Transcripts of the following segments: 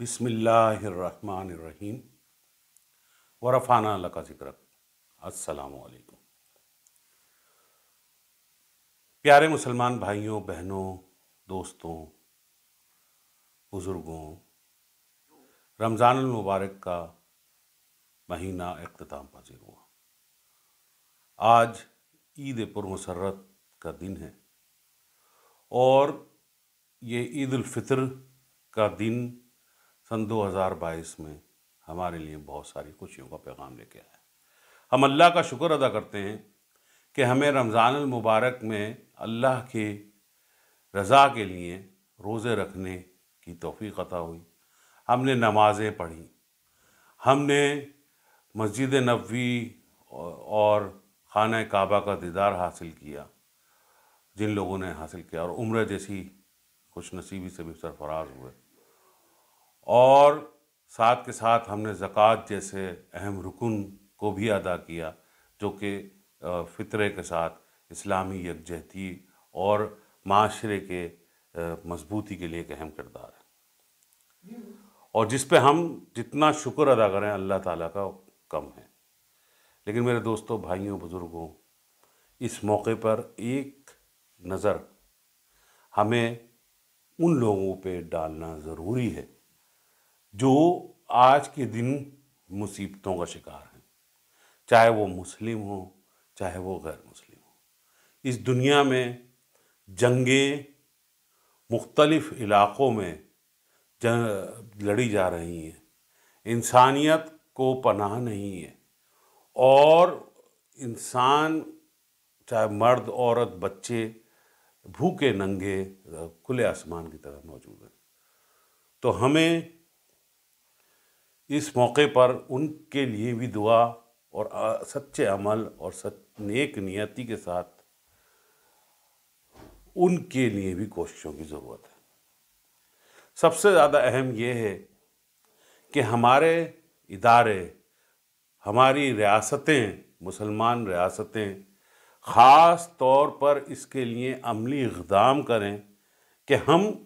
बिस्मिल्लाहिर्रहमानिर्रहीम वरफ़ाना लका ज़िक्रक। अस्सलामु अलैकुम। प्यारे मुसलमान भाइयों, बहनों, दोस्तों, बुज़ुर्गों, रमज़ानुल मुबारक का महीना इख्तिताम पज़ीर हुआ। आज ईद पुरमसर्रत का दिन है और ये ईद उल फ़ितर का दिन सन 2022 में हमारे लिए बहुत सारी खुशियों का पैगाम लेके आया। हम अल्लाह का शुक्र अदा करते हैं कि हमें रमज़ानुल मुबारक में अल्लाह के रज़ा के लिए रोज़े रखने की तौफ़ीक़ अता हुई। हमने नमाज़ें पढ़ी, हमने मस्जिद नबवी और खाना काबा का दीदार हासिल किया जिन लोगों ने हासिल किया, और उम्र जैसी खुशनसीबी से भी सरफराज हुए, और साथ के साथ हमने ज़कात जैसे अहम रुकन को भी अदा किया जो कि फ़ितरे के साथ इस्लामी यकजहती और माशरे के मजबूती के लिए एक अहम किरदार है, और जिस पे हम जितना शुक्र अदा करें अल्लाह ताला का कम है। लेकिन मेरे दोस्तों, भाइयों, बुज़ुर्गों, इस मौके पर एक नज़र हमें उन लोगों पे डालना ज़रूरी है जो आज के दिन मुसीबतों का शिकार हैं, चाहे वो मुस्लिम हो चाहे वो गैर मुस्लिम हो। इस दुनिया में जंगें मुख्तलिफ़ इलाक़ों में लड़ी जा रही हैं, इंसानियत को पनाह नहीं है, और इंसान चाहे मर्द, औरत, बच्चे भूखे नंगे खुले आसमान की तरह मौजूद हैं। तो हमें इस मौके पर उनके लिए भी दुआ और सच्चे अमल और नेक नियति के साथ उनके लिए भी कोशिशों की ज़रूरत है। सबसे ज़्यादा अहम ये है कि हमारे इदारे, हमारी रियासतें, मुसलमान रियासतें ख़ास तौर पर इसके लिए अमली इक़दाम करें कि हम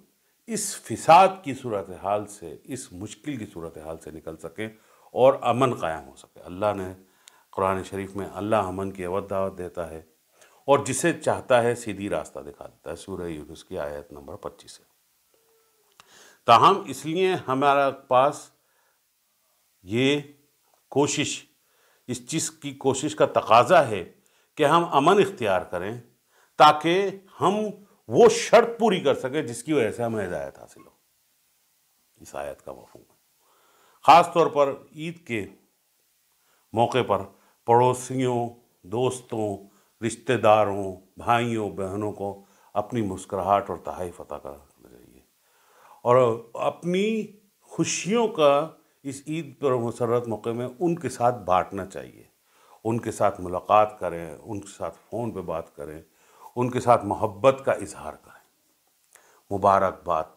इस फ़िसाद की सूरत हाल से, इस मुश्किल की सूरत हाल से निकल सकें और अमन कायम हो सके। अल्लाह ने कुरान शरीफ में अल्लाह अमन की अवध दावत देता है और जिसे चाहता है सीधी रास्ता दिखा देता है। सूरह यूनुस की आयत नंबर 25 है। ताहम इसलिए हमारे पास ये कोशिश, इस चीज़ की कोशिश का तकाजा है कि हम अमन इख्तियार करें ताकि हम वो शर्त पूरी कर सकें जिसकी वजह से हमें हिदायत हासिल हो। इस आयत का मफ़हूम है। ख़ास तौर पर ईद के मौके पर पड़ोसियों, दोस्तों, रिश्तेदारों, भाइयों, बहनों को अपनी मुस्कुराहट और तोहफ़ा अता करना चाहिए और अपनी खुशियों का इस ईद पर मुसर्रत मौके में उनके साथ बांटना चाहिए। उनके साथ मुलाकात करें, उनके साथ फ़ोन पे बात करें, उनके साथ मोहब्बत का इजहार करें, मुबारकबाद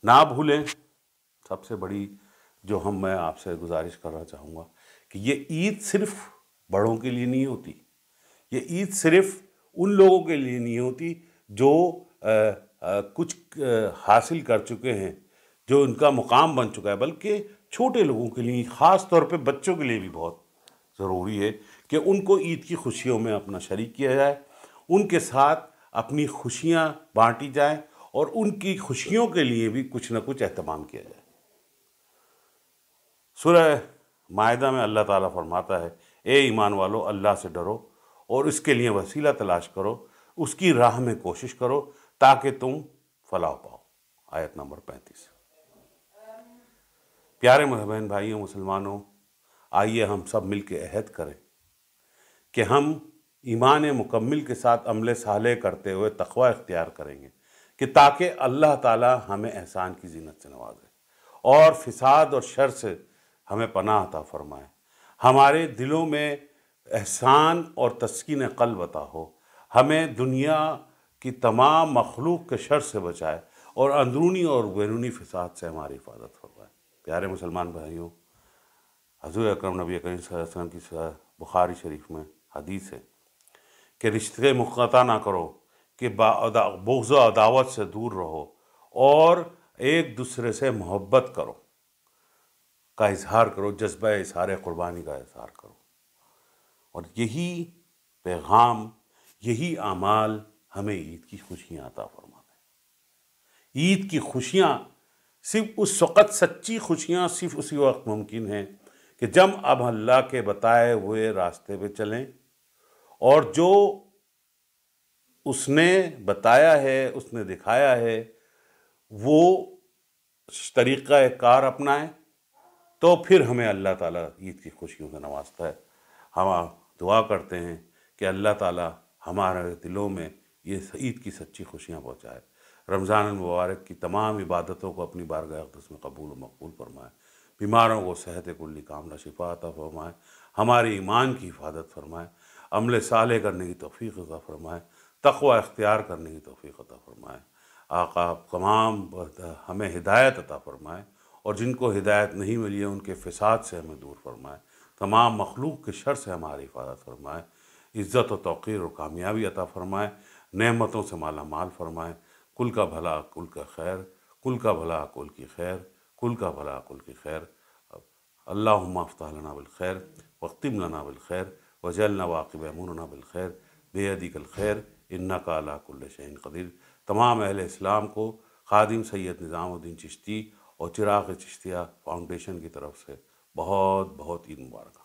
ना भूलें। सबसे बड़ी जो मैं आपसे गुजारिश करना चाहूँगा कि ये ईद सिर्फ़ बड़ों के लिए नहीं होती, ये ईद सिर्फ़ उन लोगों के लिए नहीं होती जो कुछ हासिल कर चुके हैं, जो उनका मुकाम बन चुका है, बल्कि छोटे लोगों के लिए, ख़ास तौर पे बच्चों के लिए भी बहुत ज़रूरी है कि उनको ईद की खुशियों में अपना शरीक किया जाए, उनके साथ अपनी खुशियाँ बांटी जाए और उनकी खुशियों के लिए भी कुछ न कुछ एहतमाम किया जाए। सूरह माइदा में अल्लाह ताला फरमाता है, ए ईमान वालो, अल्लाह से डरो और उसके लिए वसीला तलाश करो, उसकी राह में कोशिश करो ताकि तुम फलाह पाओ। आयत नंबर 35। प्यारे बहन भाइयों, मुसलमानों, आइए हम सब मिल के अहद करें कि हम ईमान मुकम्मिल के साथ अमल सालेह करते हुए तक़वा इख्तियार करेंगे कि ताकि अल्लाह ताला हमें एहसान की ज़ीनत से नवाजे और फ़िसाद और शर से हमें पनाह अता फ़रमाए। हमारे दिलों में एहसान और तस्कीन क़ल्ब अता हो, हमें दुनिया की तमाम मखलूक के शर से बचाए और अंदरूनी और बैरूनी फ़िसाद से हमारी हिफाजत फरमाए। प्यारे मुसलमान भाइयों, हज़ूर अकरम नबी करीम सल्लल्लाहु अलैहि वसल्लम की बुखारी शरीफ में हदीस है कि रिश्ते मुक़त्ता ना करो, कि बुग़्ज़ अदावत से दूर रहो और ایک دوسرے سے محبت کرو کا اظہار کرو، جذبہ اظہار قربانی کا اظہار کرو، اور یہی پیغام، یہی اعمال ہمیں عید کی خوشیاں عطا فرماتے ہیں۔ عید کی خوشیاں صرف اس وقت، سچی خوشیاں صرف اسی وقت ممکن ہیں کہ جب اب اللہ کے بتائے ہوئے راستے پہ چلیں، اور جو اس نے بتایا ہے، اس نے دکھایا ہے، وہ طریقہ کار اپنائیں، تو پھر ہمیں اللہ تعالیٰ عید کی خوشیوں سے نوازتا ہے۔ ہم دعا کرتے ہیں کہ اللہ تعالیٰ ہمارے دلوں میں یہ عید کی سچی خوشیاں پہنچائے، رمضان المبارک کی تمام عبادتوں کو اپنی بارگاہ اقدس میں قبول و مقبول فرمائے، بیماروں کو صحت کلی کاملہ شفا عطا فرمائے، ہمارے ایمان کی حفاظت فرمائے، عمل صالح کرنے کی توفیق عطا فرمائے، تقوی اختیار کرنے کی توفیق عطا فرمائے۔ آقا تمام ہمیں ہدایت عطا فرمائے، اور جن کو ہدایت نہیں ملی ہے ان کے فساد سے ہمیں دور فرمائے، تمام مخلوق کے شر سے ہماری حفاظت فرمائے، عزت و توقیر اور کامیابی عطا فرمائے، نعمتوں سے مالا مال فرمائے، کل کا بھلا کل کا خیر، کل کا بھلا کل کی خیر، کل کا بھلا کل کی خیر۔ اللہم افتح لنا بالخیر واختم لنا بالخیر وجعلنا واقب امورنا بالخیر بیدک الخیر انک علی کل شیء قدیر۔ تمام اہل اسلام کو خادم سید نظام الدین چشتی اور چراغ چشتیہ فاؤنڈیشن کی طرف سے بہت بہت عید مبارک۔